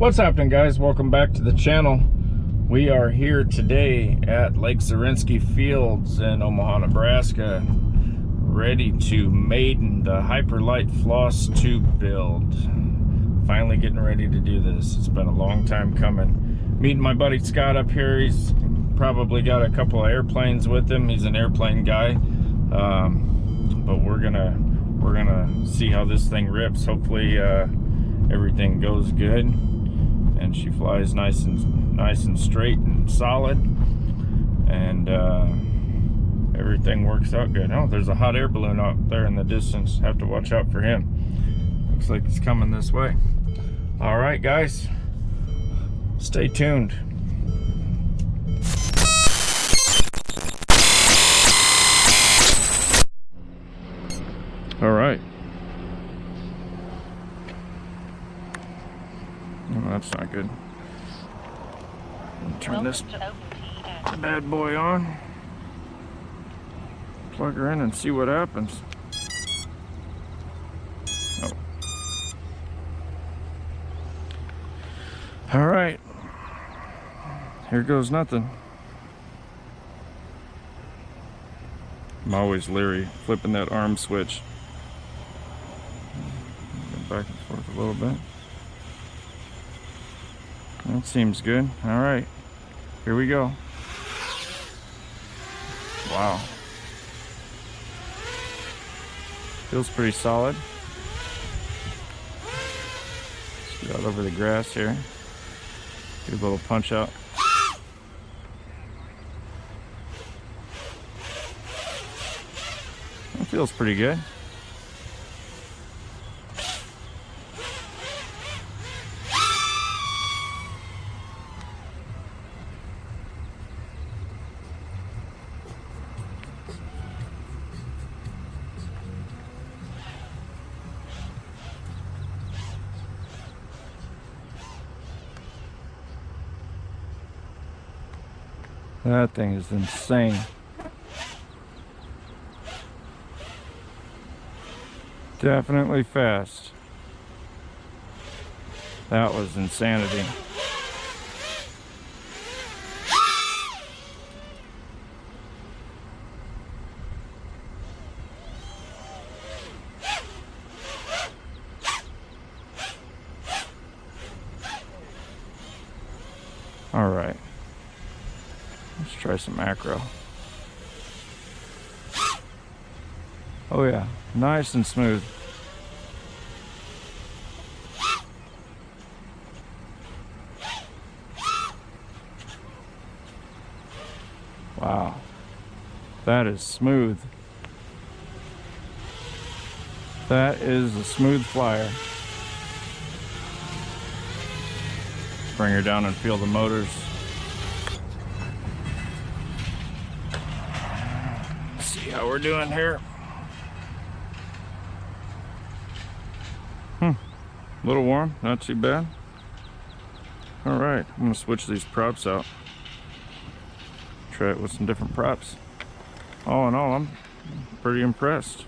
What's happening, guys? Welcome back to the channel. We are here today at Lake Zarinsky Fields in Omaha, Nebraska, ready to Maiden the Hyperlite Floss tube build. Finally getting ready to do this. It's been a long time coming. Meeting my buddy Scott up here. He's probably got a couple of airplanes with him. He's an airplane guy, but we're gonna see how this thing rips. Hopefully everything goes good and she flies nice and straight and solid, and everything works out good. Oh, there's a hot air balloon out there in the distance. Have to watch out for him. Looks like he's coming this way. All right, guys, stay tuned. All right. Oh, that's not good. Turn this bad boy on. Plug her in and see what happens. Oh. All right. Here goes nothing. I'm always leery flipping that arm switch. Go back and forth a little bit. That seems good. All right, here we go. Wow. Feels pretty solid. Let's get out over the grass here. Get a little punch out. That feels pretty good. That thing is insane. Definitely fast. That was insanity. All right. Let's try some macro. Oh yeah, nice and smooth. Wow, that is smooth. That is a smooth flyer. Bring her down and feel the motors. How we're doing here. A little warm, not too bad. All right, I'm gonna switch these props out. Try it with some different props. All in all, I'm pretty impressed.